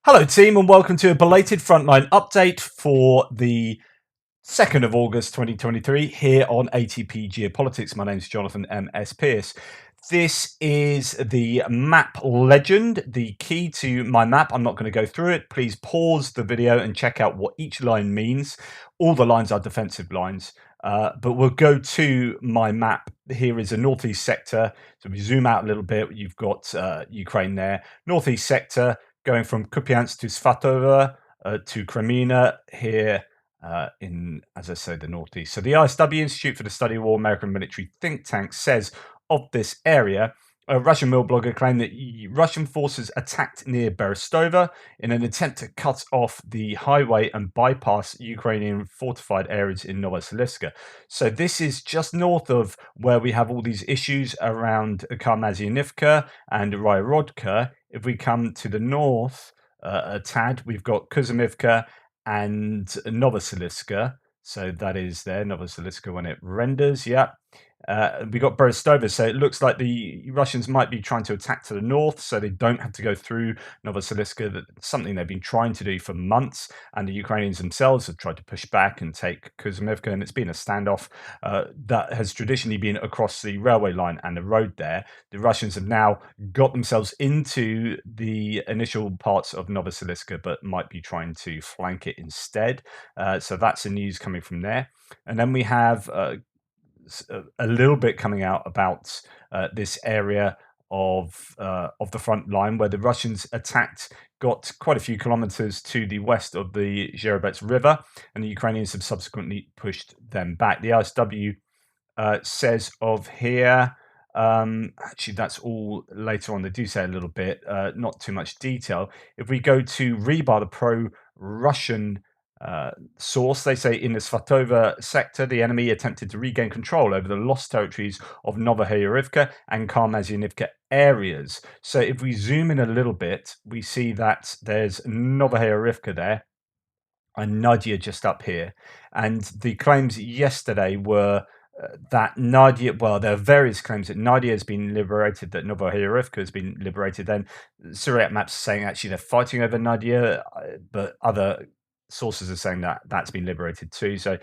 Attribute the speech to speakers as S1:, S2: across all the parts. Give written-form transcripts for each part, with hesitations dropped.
S1: Hello, team, and welcome to a belated Frontline update for the 2nd of August 2023 here on ATP Geopolitics. My name is Jonathan M.S. Pearce. This is the map legend, the key to my map. I'm not going to go through it. Please pause the video and check out what each line means. All the lines are defensive lines, but we'll go to my map. Here is a northeast sector. So we zoom out a little bit. You've got Ukraine there. Northeast sector going from Kupiansk to Svatova to Kreminna here in, as I say, the northeast. So the ISW, Institute for the Study of War, American military think tank, says of this area, a Russian mill blogger claimed that Russian forces attacked near Berestova in an attempt to cut off the highway and bypass Ukrainian fortified areas in Novosibirsk. So this is just north of where we have all these issues around Karmazianivka and Ryarodka. If we come to the north a tad, we've got Kuzmivka and Novosibirsk. So that is there, Novosibirsk when it renders, yeah. We got Berestova, so it looks like the Russians might be trying to attack to the north, so they don't have to go through Novosibirsk. That's something they've been trying to do for months, and the Ukrainians themselves have tried to push back and take Kuzmivka, and it's been a standoff that has traditionally been across the railway line and the road there. The Russians have now got themselves into the initial parts of Novosibirsk, but might be trying to flank it instead. So that's the news coming from there. And then we have a little bit coming out about this area of the front line where the Russians attacked, got quite a few kilometers to the west of the Zherebets River, and the Ukrainians have subsequently pushed them back. The ISW says of here, actually that's all later on, they do say a little bit, not too much detail. If we go to Rebar, the pro-Russian source, they say in the Svatova sector, the enemy attempted to regain control over the lost territories of Novohayarivka and Karmazianivka areas. So if we zoom in a little bit, we see that there's Novohayarivka there and Nadia just up here. And the claims yesterday were that Nadia, well, there are various claims that Nadia has been liberated, that Novohayarivka has been liberated. Then Syriac maps are saying actually they're fighting over Nadia, but other sources are saying that that's been liberated too. So,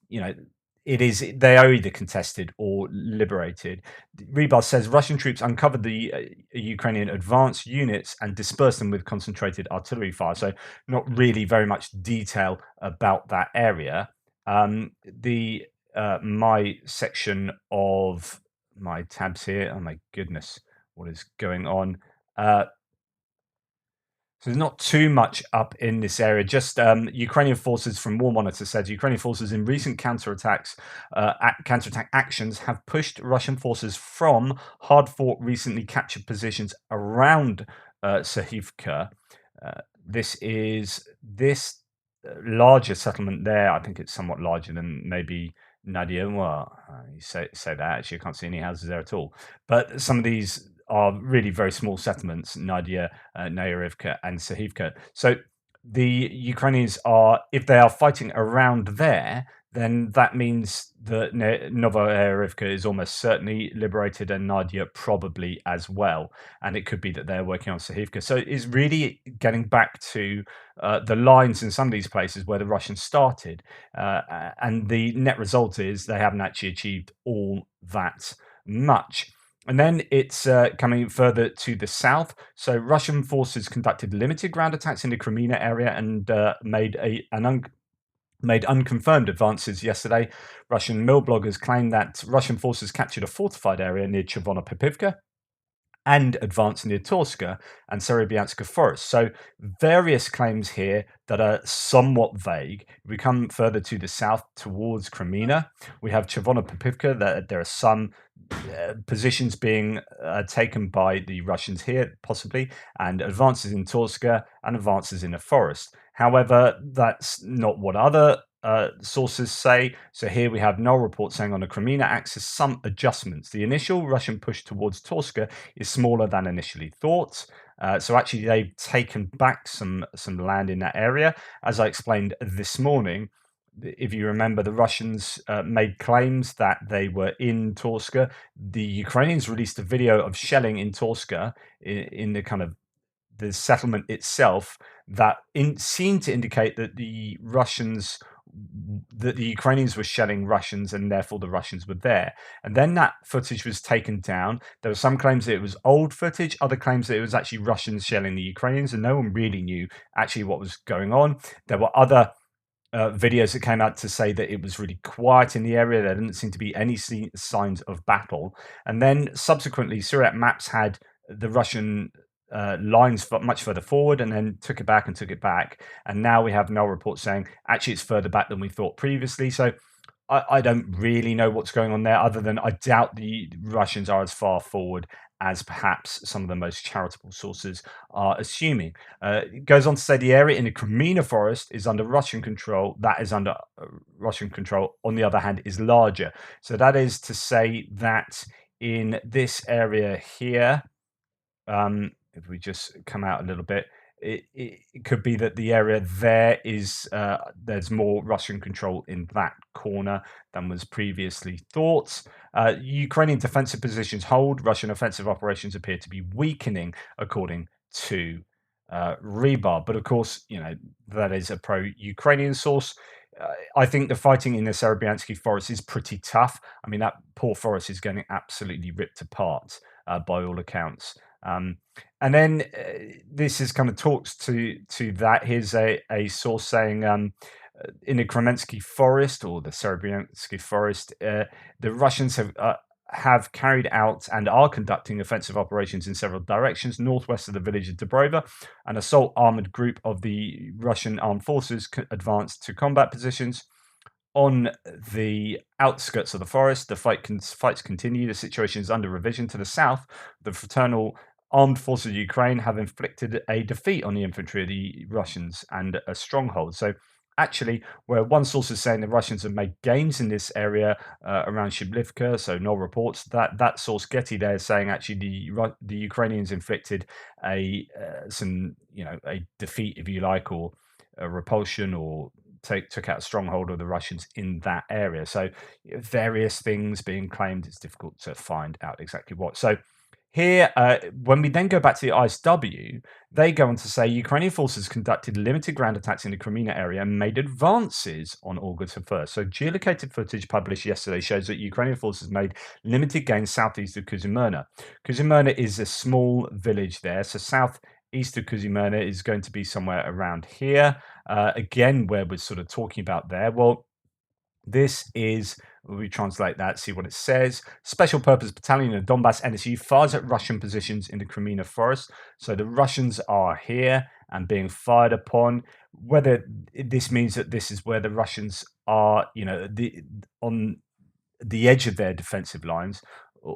S1: they are either contested or liberated. Rebar says Russian troops uncovered the Ukrainian advanced units and dispersed them with concentrated artillery fire. So not really very much detail about that area. My section of my tabs here, oh my goodness, what is going on? So there's not too much up in this area. Just Ukrainian forces, from War Monitor says, Ukrainian forces in recent counterattack actions have pushed Russian forces from hard-fought, recently captured positions around Sahivka. This is this larger settlement there. I think it's somewhat larger than maybe Nadia. Well, you say that. Actually, I can't see any houses there at all. But some of these are really very small settlements, Nadia, Nayarivka, and Sahivka. So the Ukrainians are, if they are fighting around there, then that means that Novohayarivka is almost certainly liberated, and Nadia probably as well. And it could be that they're working on Sahivka. So it's really getting back to the lines in some of these places where the Russians started. And the net result is they haven't actually achieved all that much. And then it's coming further to the south. So Russian forces conducted limited ground attacks in the Kreminna area and made unconfirmed advances yesterday. Russian mill bloggers claim that Russian forces captured a fortified area near Chervonopipivka and advanced near Torska and Serebyanska Forest. So various claims here that are somewhat vague. If we come further to the south towards Kreminna, we have Chervonopipivka. There are some positions being taken by the Russians here, possibly, and advances in Torska and advances in the forest. However, that's not what other sources say. So here we have no report saying on the Kreminna axis some adjustments. The initial Russian push towards Torska is smaller than initially thought. So actually they've taken back some land in that area. As I explained this morning, if you remember, the Russians made claims that they were in Torska. The Ukrainians released a video of shelling in Torska in the kind of the settlement itself that seemed to indicate that the Ukrainians were shelling Russians, and therefore the Russians were there. And then that footage was taken down. There were some claims that it was old footage, other claims that it was actually Russians shelling the Ukrainians, and no one really knew actually what was going on. There were other videos that came out to say that it was really quiet in the area. There didn't seem to be any signs of battle. And then subsequently, Syriac maps had the Russian lines much further forward, and then took it back and took it back. And now we have null reports saying actually it's further back than we thought previously. So I don't really know what's going on there, other than I doubt the Russians are as far forward as perhaps some of the most charitable sources are assuming. It goes on to say the area in the Kreminna forest is under Russian control. That is under Russian control. On the other hand, is larger. So that is to say that in this area here, if we just come out a little bit, it could be that the area there is there's more Russian control in that corner than was previously thought. Ukrainian defensive positions hold. Russian offensive operations appear to be weakening, according to Rebar. But of course, that is a pro-Ukrainian source. I think the fighting in the Serebyansky forest is pretty tough. I mean, that poor forest is getting absolutely ripped apart by all accounts. And then this is kind of talks to that. Here's a source saying in the Kremenski forest, or the Serebyansky forest, the Russians have carried out and are conducting offensive operations in several directions. Northwest of the village of Dobrova, an assault armored group of the Russian armed forces advanced to combat positions. On the outskirts of the forest, the fights continue. The situation is under revision. To the south, the fraternal armed forces of Ukraine have inflicted a defeat on the infantry of the Russians and a stronghold. So actually, where one source is saying the Russians have made gains in this area around Shiblivka, so no reports, that source Getty there is saying actually the Ukrainians inflicted a defeat, if you like, or a repulsion, or took out a stronghold of the Russians in that area. So various things being claimed. It's difficult to find out exactly what. So here, when we then go back to the ISW, they go on to say Ukrainian forces conducted limited ground attacks in the Kreminna area and made advances on August 1st. So geolocated footage published yesterday shows that Ukrainian forces made limited gains southeast of Kupiansk-Kreminna. Kupiansk-Kreminna is a small village there. So southeast of Kupiansk-Kreminna is going to be somewhere around here. Again, where we're sort of talking about there. Well, this is, we translate that, see what it says. Special Purpose Battalion of Donbass NSU fires at Russian positions in the Kreminna forest. So the Russians are here and being fired upon. Whether this means that this is where the Russians are, on the edge of their defensive lines,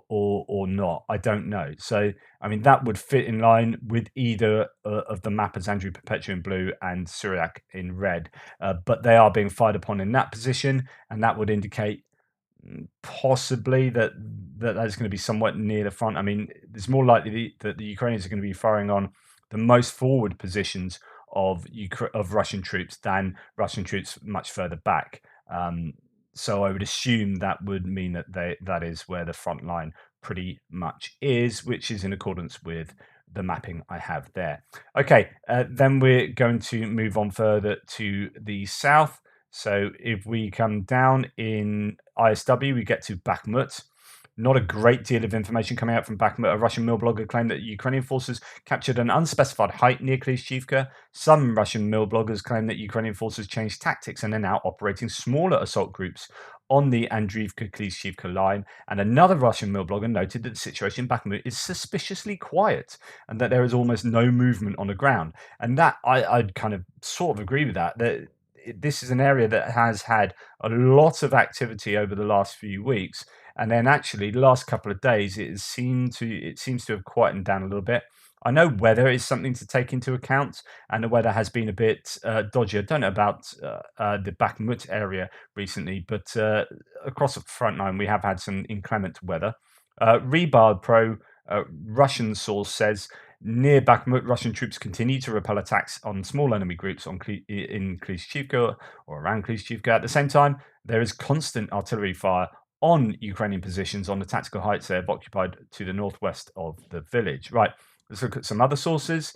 S1: or not, I don't know. So, I mean, that would fit in line with either of the mappers, Andrew Perpetua in blue and Syriac in red. But they are being fired upon in that position, and that would indicate possibly that's going to be somewhat near the front. I mean, it's more likely that the Ukrainians are going to be firing on the most forward positions of Russian troops than Russian troops much further back. So I would assume that would mean that that is where the front line pretty much is, which is in accordance with the mapping I have there. Okay, then we're going to move on further to the south. So if we come down in ISW, we get to Bakhmut. Not a great deal of information coming out from Bakhmut. A Russian mill blogger claimed that Ukrainian forces captured an unspecified height near Klishchivka. Some Russian mill bloggers claim that Ukrainian forces changed tactics and are now operating smaller assault groups on the Avdiivka-Klishchivka line. And another Russian mill blogger noted that the situation in Bakhmut is suspiciously quiet and that there is almost no movement on the ground. And that I'd kind of sort of agree with that. This is an area that has had a lot of activity over the last few weeks. And then actually the last couple of days, it seems to have quietened down a little bit. I know weather is something to take into account, and the weather has been a bit dodgy. I don't know about the Bakhmut area recently, but across the front line, we have had some inclement weather. Rebar Pro Russian source says near Bakhmut, Russian troops continue to repel attacks on small enemy groups in Klishchivka or around Klishchivka. At the same time, there is constant artillery fire on Ukrainian positions on the tactical heights they have occupied to the northwest of the village. Right, let's look at some other sources.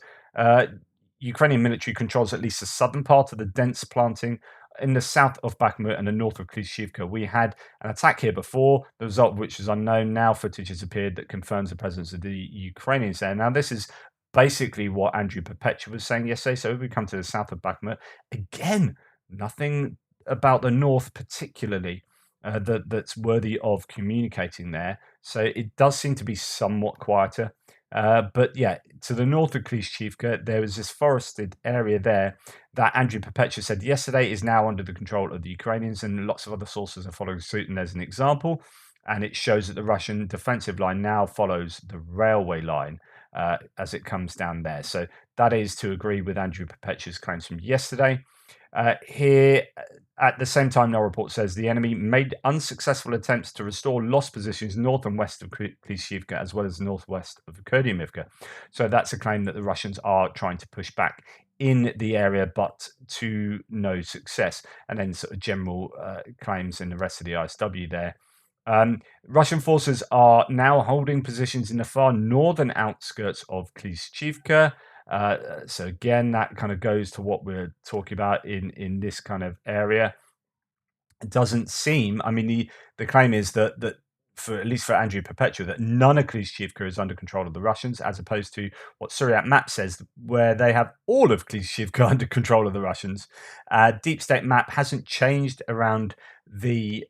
S1: Ukrainian military controls at least the southern part of the dense planting in the south of Bakhmut and the north of Klishchiivka. We had an attack here before, the result of which is unknown. Now footage has appeared that confirms the presence of the Ukrainians there. Now, this is basically what Andrew Perpetua was saying yesterday. So if we come to the south of Bakhmut, again, nothing about the north particularly that's worthy of communicating there. So it does seem to be somewhat quieter. But yeah, to the north of Klishchiivka, there was this forested area there that Andrew Perpetua said yesterday is now under the control of the Ukrainians, and lots of other sources are following suit. And there's an example, and it shows that the Russian defensive line now follows the railway line as it comes down there. So that is to agree with Andrew Perpetua's claims from yesterday. Here, at the same time, no report says the enemy made unsuccessful attempts to restore lost positions north and west of Klishchiivka, as well as northwest of Kupiansk. So that's a claim that the Russians are trying to push back in the area, but to no success. And then sort of general claims in the rest of the ISW there. Russian forces are now holding positions in the far northern outskirts of Klishchiivka. So again, that kind of goes to what we're talking about in this kind of area. It doesn't seem. I mean, the claim is that for at least for Andrew Perpetua, that none of Klishchiivka is under control of the Russians, as opposed to what Syriac map says, where they have all of Klishchiivka under control of the Russians. Deep State map hasn't changed around the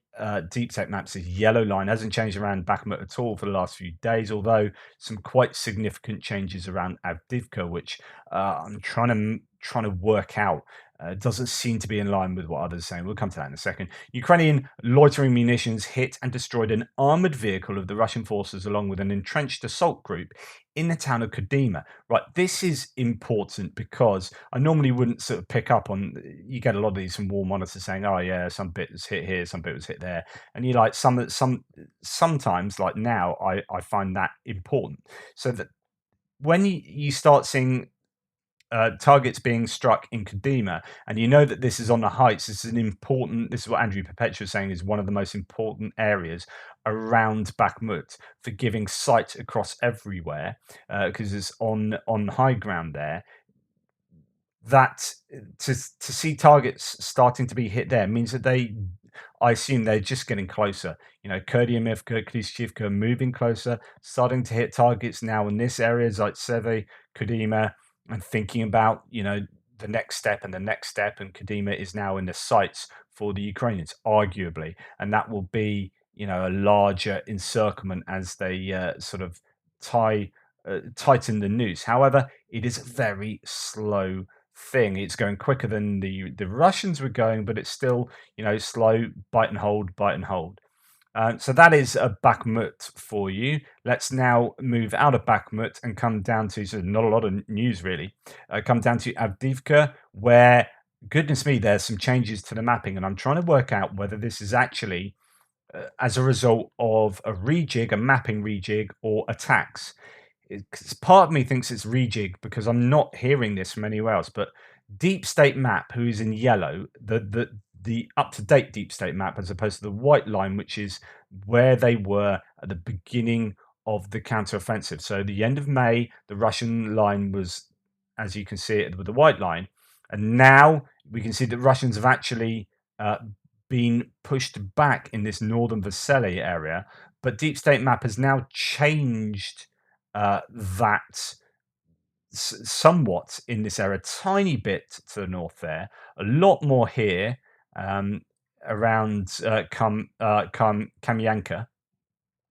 S1: Deep State map's yellow line hasn't changed around Bakhmut at all for the last few days, although some quite significant changes around Avdiivka, which I'm trying to work out. Doesn't seem to be in line with what others are saying. We'll come to that in a second. Ukrainian loitering munitions hit and destroyed an armored vehicle of the Russian forces along with an entrenched assault group in the town of Kadima. Right, this is important because I normally wouldn't sort of pick up on. You get a lot of these from war monitors saying, "Oh yeah, some bit was hit here, some bit was hit there," and you like sometimes like now I find that important. So that when you start seeing targets being struck in Kadima, and you know that this is on the heights. This is this is what Andrew Perpetua is saying is one of the most important areas around Bakhmut for giving sight across everywhere because it's on high ground there. That to see targets starting to be hit there means that I assume they're just getting closer. You know, Kurdyumivka, Klishchiivka moving closer, starting to hit targets now in this area, Zaitseve, Kadima, and thinking about, the next step and the next step. And Kadima is now in the sights for the Ukrainians, arguably. And that will be, a larger encirclement as they sort of tighten the noose. However, it is a very slow thing. It's going quicker than the Russians were going, but it's still slow, bite and hold, bite and hold. So that is a Bakhmut for you. Let's now move out of Bakhmut and come down to not a lot of news really. Come down to Avdiivka, where goodness me, there's some changes to the mapping, and I'm trying to work out whether this is actually as a result of a rejig, a mapping rejig, or attacks. Part of me thinks it's rejig because I'm not hearing this from anywhere else. But Deep State map, who is in yellow, the up to date Deep State map, as opposed to the white line, which is where they were at the beginning of the counteroffensive. So the end of May, the Russian line was, as you can see it, with the white line, and now we can see that Russians have actually been pushed back in this northern Vasily area. But Deep State map has now changed that somewhat in this area, tiny bit to the north there, a lot more here around Kamyanka.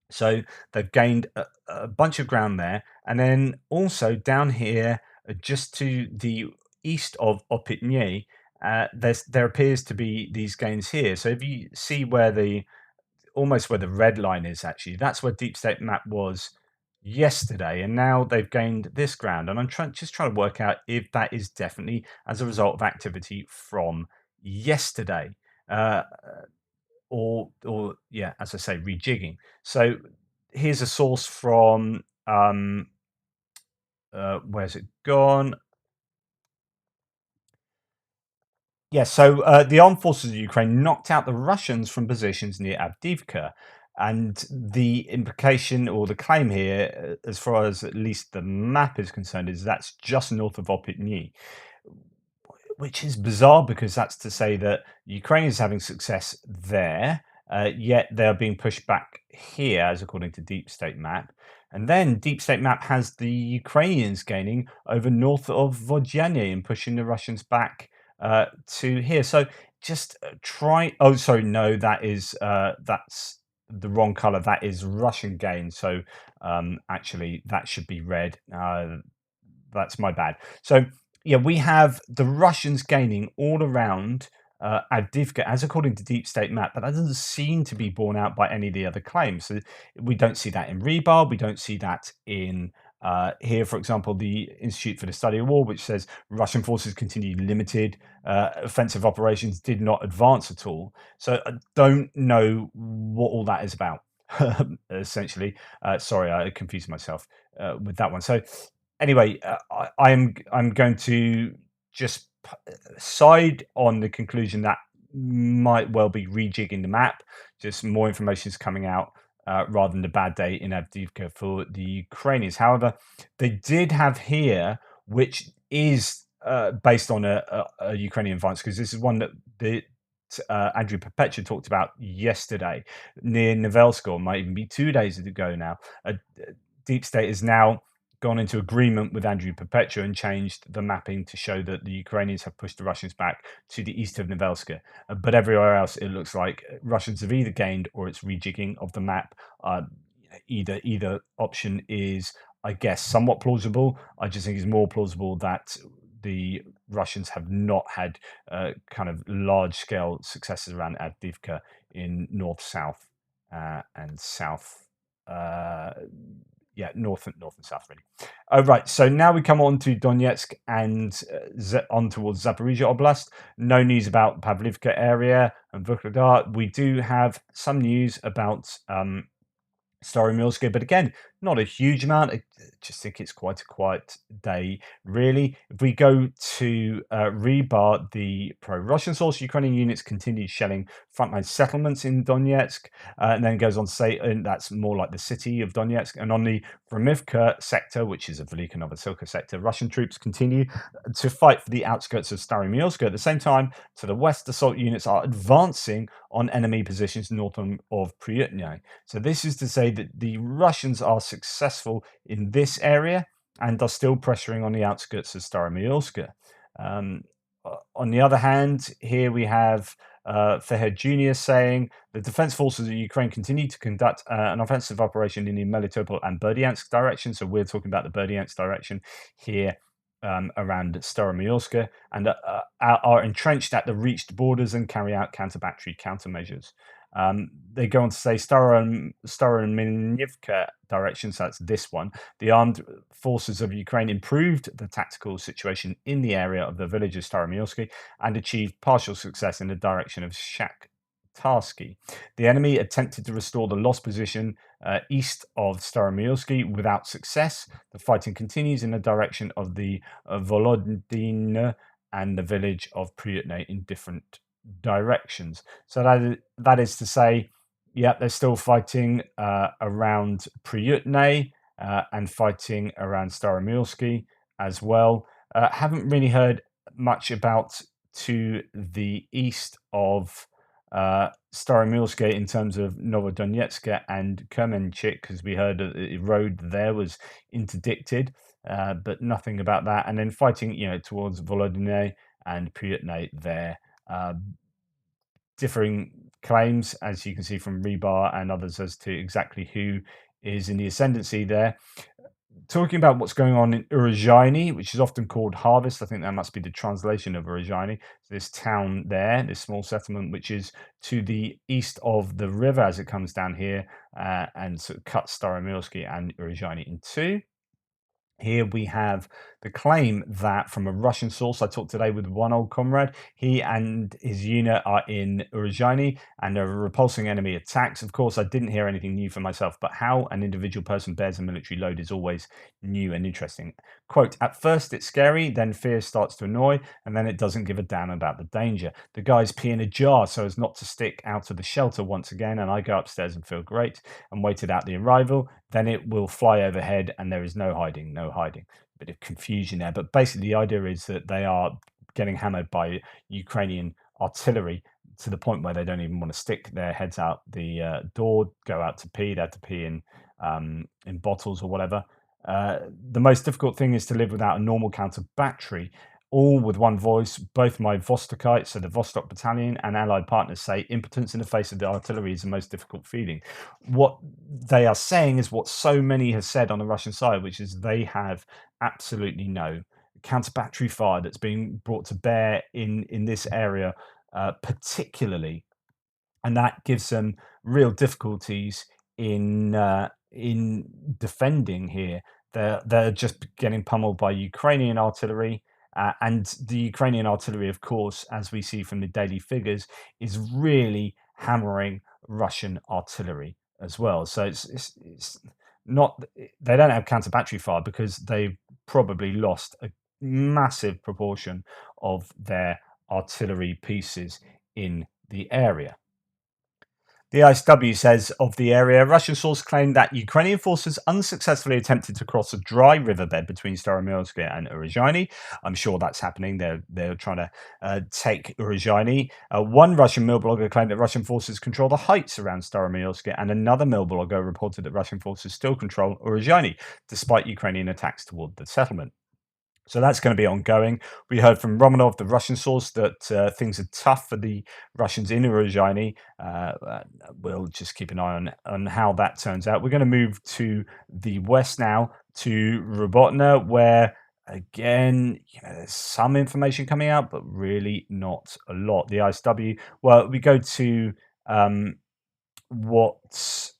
S1: So they've gained a bunch of ground there, and then also down here, just to the east of Opitny, there appears to be these gains here. So if you see almost where the red line is, actually, that's where Deep State map was yesterday, and now they've gained this ground. And I'm just trying to work out if that is definitely as a result of activity from yesterday, or yeah, as I say, rejigging. So here's a source from where's it gone? Yeah, so the armed forces of Ukraine knocked out the Russians from positions near Avdiivka. And the implication or the claim here, as far as at least the map is concerned, is that's just north of Opitny, which is bizarre because that's to say that Ukraine is having success there, yet they're being pushed back here, as according to Deep State Map. And then Deep State Map has the Ukrainians gaining over north of Vodyane and pushing the Russians back to here. So just try. Oh, sorry, no, that's the wrong color. That is Russian gain. So actually, that should be red. That's my bad. So yeah, we have the Russians gaining all around Avdiivka, as according to Deep State Map, but that doesn't seem to be borne out by any of the other claims. So we don't see that in Rebar, we don't see that in here, for example, the Institute for the Study of War, which says Russian forces continued limited, offensive operations did not advance at all. So I don't know what all that is about. Essentially, sorry, I confused myself with that one. So anyway, I'm going to just side on the conclusion that might well be rejigging the map. Just more information is coming out rather than the bad day in Avdiivka for the Ukrainians. However, they did have here, which is based on a Ukrainian advance, because this is one that Andrew Perpetua talked about yesterday near Novelsk, or might even be 2 days ago now. Deep State is now gone into agreement with Andrew Perpetua and changed the mapping to show that the Ukrainians have pushed the Russians back to the east of Novelsk. But everywhere else, it looks like Russians have either gained or it's rejigging of the map. Either option is, I guess, somewhat plausible. I just think it's more plausible that the Russians have not had kind of large-scale successes around Avdiivka in north-south and south. North and south, really. Oh, right. So now we come on to Donetsk and on towards Zaporizhia Oblast. No news about Pavlivka area and Vuhledar. We do have some news about Staromilska, but again, not a huge amount. I just think it's quite a quiet day, really. If we go to Rebar, the pro-Russian source, Ukrainian units continued shelling frontline settlements in Donetsk, and then goes on to say, and that's more like the city of Donetsk. And on the Vromivka sector, which is a Velika Novosilka sector, Russian troops continue to fight for the outskirts of Staromilska. At the same time, to the west, assault units are advancing on enemy positions north of Pryutny. So this is to say that the Russians are successful in this area and are still pressuring on the outskirts of Staromilska. On the other hand, here we have Fahed Jr. saying the defense forces of Ukraine continue to conduct an offensive operation in the Melitopol and Berdyansk direction. So we're talking about the Berdyansk direction here around Staromilska, and are entrenched at the reached borders and carry out counter-battery countermeasures. They go on to say Starominivka direction, so that's this one. The armed forces of Ukraine improved the tactical situation in the area of the village of Staromilsky and achieved partial success in the direction of Shakhtarsky. The enemy attempted to restore the lost position east of Staromilsky without success. The fighting continues in the direction of the Volodina and the village of Pryutny in different directions. So that is to say, yeah, they're still fighting around Pryutny and fighting around Staromilsky as well. Haven't really heard much about to the east of Staromilska in terms of Novodonetsk and Kremenchik, because we heard that the road there was interdicted, but nothing about that. And then fighting, towards Volodine and Pryutny there. Differing claims, as you can see from Rebar and others, as to exactly who is in the ascendancy there. Talking about what's going on in Uruzhaini, which is often called Harvest. I think that must be the translation of Uruzhaini. So this town there, this small settlement, which is to the east of the river as it comes down here and sort of cuts Staromilsky and Uruzhaini in two. Here we have The claim that from a Russian source, I talked today with one old comrade, he and his unit are in Uruzhany and are repulsing enemy attacks. Of course, I didn't hear anything new for myself, but how an individual person bears a military load is always new and interesting. Quote, at first it's scary, then fear starts to annoy, and then it doesn't give a damn about the danger. The guys pee in a jar so as not to stick out of the shelter once again, and I go upstairs and feel great and waited out the arrival. Then it will fly overhead and there is no hiding, no hiding. Bit of confusion there, but basically the idea is that they are getting hammered by Ukrainian artillery to the point where they don't even want to stick their heads out the door, go out to pee. They have to pee in bottles or whatever. The most difficult thing is to live without a normal counter battery. All with one voice, both my Vostokites, so the Vostok Battalion, and allied partners say impotence in the face of the artillery is the most difficult feeling. What they are saying is what so many have said on the Russian side, which is they have absolutely no counter battery fire that's being brought to bear in this area, particularly, and that gives them real difficulties in defending here. They're just getting pummeled by Ukrainian artillery, and the Ukrainian artillery, of course, as we see from the daily figures, is really hammering Russian artillery as well. So it's not, they don't have counter battery fire because they've probably lost a massive proportion of their artillery pieces in the area. The ISW says of the area, Russian sources claim that Ukrainian forces unsuccessfully attempted to cross a dry riverbed between Staromilsk and Uruzhany. I'm sure that's happening. They're trying to take Uruzhany. One Russian mill blogger claimed that Russian forces control the heights around Staromilsk, and another mill blogger reported that Russian forces still control Uruzhany, despite Ukrainian attacks toward the settlement. So that's going to be ongoing. We heard from Romanov, the Russian source, that things are tough for the Russians in Uruzhany. We'll just keep an eye on how that turns out. We're going to move to the west now, to Robotna, where, again, there's some information coming out, but really not a lot. The ISW, well, we go to what...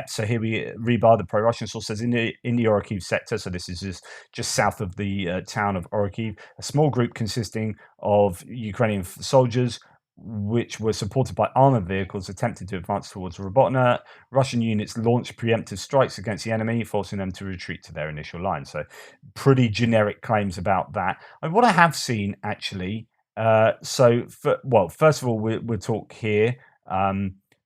S1: so here we rebar the pro-Russian source says in the Orikhiv sector, so this is just south of the town of Orikhiv, a small group consisting of Ukrainian soldiers which were supported by armored vehicles attempted to advance towards Robotna. Russian units launched preemptive strikes against the enemy, forcing them to retreat to their initial line. So pretty generic claims about that. And what I have seen actually, first of all, we'll talk here.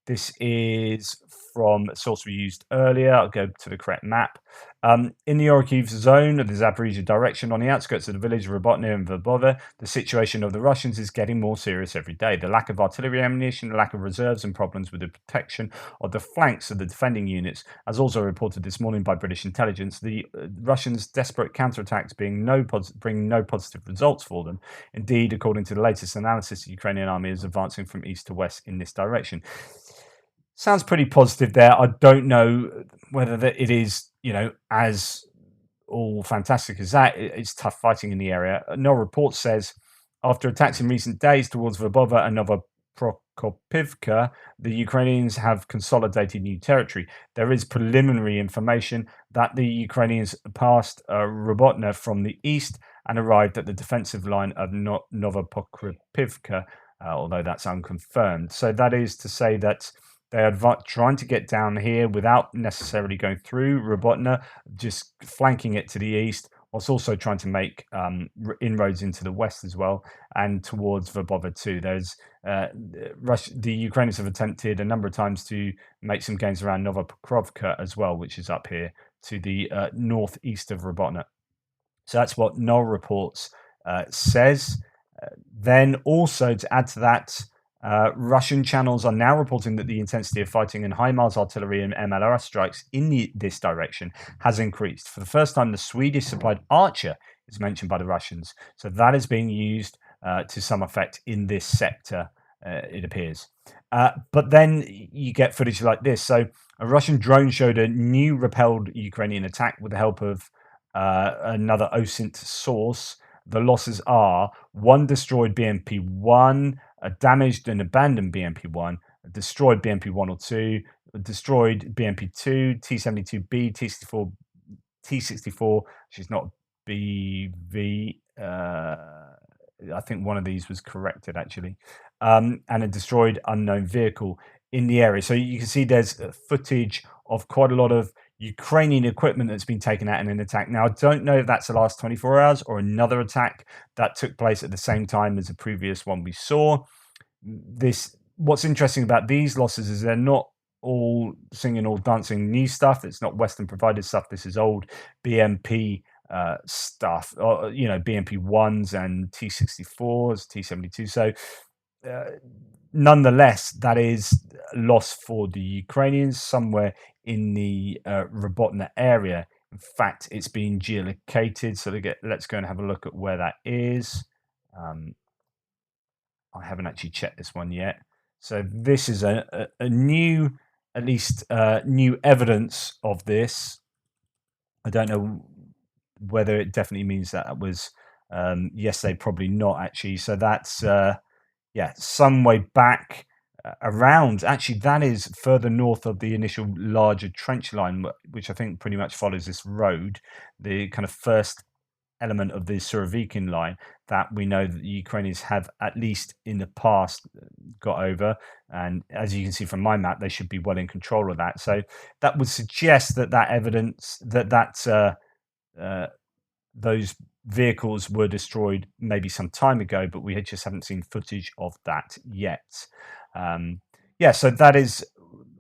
S1: This is from a source we used earlier. I'll go to the correct map. In the Orikhiv zone of the Zaporizhia direction, on the outskirts of the village of Robotna and Verbova, the situation of the Russians is getting more serious every day. The lack of artillery ammunition, the lack of reserves, and problems with the protection of the flanks of the defending units, as also reported this morning by British intelligence. The Russians' desperate counterattacks bring no positive results for them. Indeed, according to the latest analysis, the Ukrainian army is advancing from east to west in this direction. Sounds pretty positive there. I don't know whether it is, as all fantastic as that. It's tough fighting in the area. No report says after attacks in recent days towards Verbova and Novoprokopivka, the Ukrainians have consolidated new territory. There is preliminary information that the Ukrainians passed Robotna from the east and arrived at the defensive line of Novoprokopivka, although that's unconfirmed. So that is to say that they are trying to get down here without necessarily going through Robotna, just flanking it to the east, whilst also trying to make inroads into the west as well, and towards Verbova too. There's the Ukrainians have attempted a number of times to make some gains around Novopokrovka as well, which is up here to the northeast of Robotna. So that's what Null Reports says. Then also to add to that, Russian channels are now reporting that the intensity of fighting and HIMARS artillery and MLRS strikes in this direction has increased. For the first time, the Swedish supplied Archer is mentioned by the Russians. So that is being used to some effect in this sector, it appears. But then you get footage like this. So a Russian drone showed a new repelled Ukrainian attack with the help of another OSINT source. The losses are 1 destroyed BMP-1, a damaged and abandoned BMP-1, a destroyed BMP-1 or 2, a destroyed BMP-2, T-72B, T-64 T-64, which is not BV. I think one of these was corrected actually, and a destroyed unknown vehicle in the area. So you can see there's footage of quite a lot of Ukrainian equipment that's been taken out in an attack. Now, I don't know if that's the last 24 hours or another attack that took place at the same time as the previous one we saw. What's interesting about these losses is they're not all singing, all dancing new stuff. It's not Western provided stuff. This is old BMP stuff, or BMP ones and T-64s, T-72. So nonetheless, that is a loss for the Ukrainians somewhere in the Robotna area. In fact, it's been geolocated. So let's go and have a look at where that is. I haven't actually checked this one yet. So this is a new, at least new evidence of this. I don't know whether it definitely means that was yesterday, probably not actually. So that's some way back around. Actually, that is further north of the initial larger trench line, which I think pretty much follows this road, the kind of first element of the Surovikin line that we know that the Ukrainians have, at least in the past, got over. And as you can see from my map, they should be well in control of that. So that would suggest that evidence that those vehicles were destroyed maybe some time ago, but we just haven't seen footage of that yet. So that is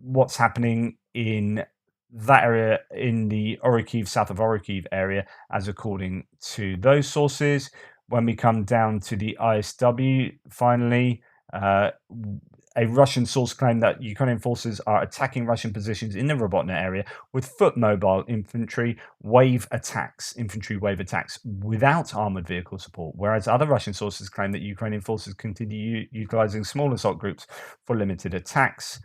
S1: what's happening in that area, in the Orikhiv, south of Orikhiv area, as according to those sources. When we come down to the ISW, finally, a Russian source claimed that Ukrainian forces are attacking Russian positions in the Robotna area with foot mobile infantry wave attacks without armored vehicle support, whereas other Russian sources claim that Ukrainian forces continue utilizing small assault groups for limited attacks.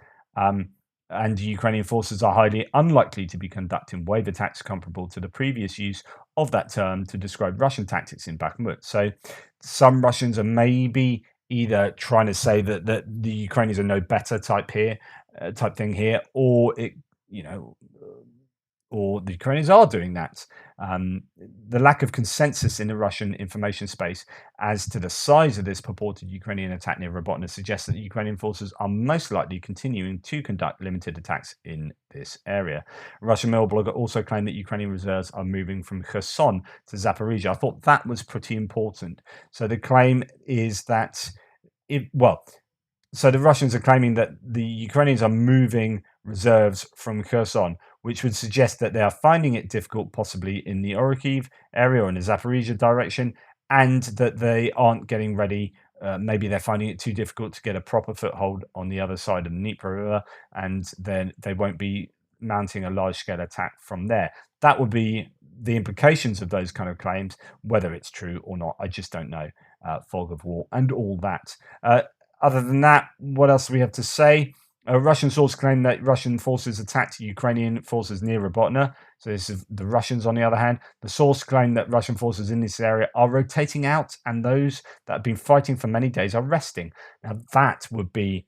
S1: And Ukrainian forces are highly unlikely to be conducting wave attacks comparable to the previous use of that term to describe Russian tactics in Bakhmut. So some Russians are maybe either trying to say that the Ukrainians are no better type thing here, or or the Ukrainians are doing that. The lack of consensus in the Russian information space as to the size of this purported Ukrainian attack near Robotna suggests that the Ukrainian forces are most likely continuing to conduct limited attacks in this area. A Russian mail blogger also claimed that Ukrainian reserves are moving from Kherson to Zaporizhia. I thought that was pretty important. So the claim is that so the Russians are claiming that the Ukrainians are moving reserves from Kherson, which would suggest that they are finding it difficult, possibly in the Orikhiv area or in the Zaporizhia direction, and that they aren't getting ready. Maybe they're finding it too difficult to get a proper foothold on the other side of the Dnieper River, and then they won't be mounting a large-scale attack from there. That would be the implications of those kind of claims. Whether it's true or not, I just don't know. Fog of war and all that. Other than that, what else do we have to say? A Russian source claimed that Russian forces attacked Ukrainian forces near Robotna. So this is the Russians, on the other hand. The source claimed that Russian forces in this area are rotating out, and those that have been fighting for many days are resting. Now that would be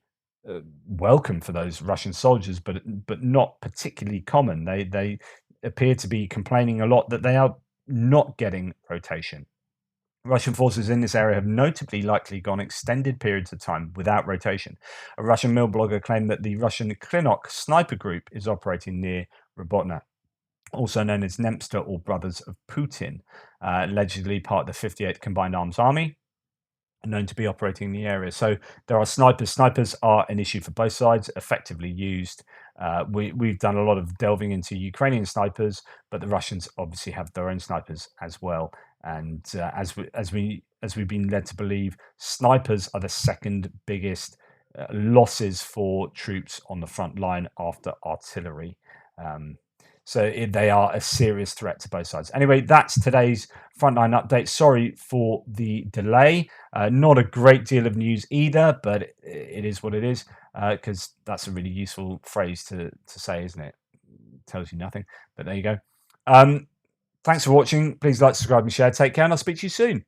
S1: welcome for those Russian soldiers, but not particularly common. They appear to be complaining a lot that they are not getting rotation. Russian forces in this area have notably likely gone extended periods of time without rotation. A Russian mill blogger claimed that the Russian Klinok sniper group is operating near Robotna, also known as Nemster or Brothers of Putin, allegedly part of the 58th Combined Arms Army, known to be operating in the area. So there are snipers. Snipers are an issue for both sides, effectively used. We've done a lot of delving into Ukrainian snipers, but the Russians obviously have their own snipers as well. And as we've been led to believe, snipers are the second biggest losses for troops on the front line after artillery. So they are a serious threat to both sides. Anyway, that's today's Frontline update. Sorry for the delay. Not a great deal of news either, but it is what it is, because that's a really useful phrase to say, isn't it? Tells you nothing, but there you go. Thanks for watching. Please like, subscribe, and share. Take care, and I'll speak to you soon.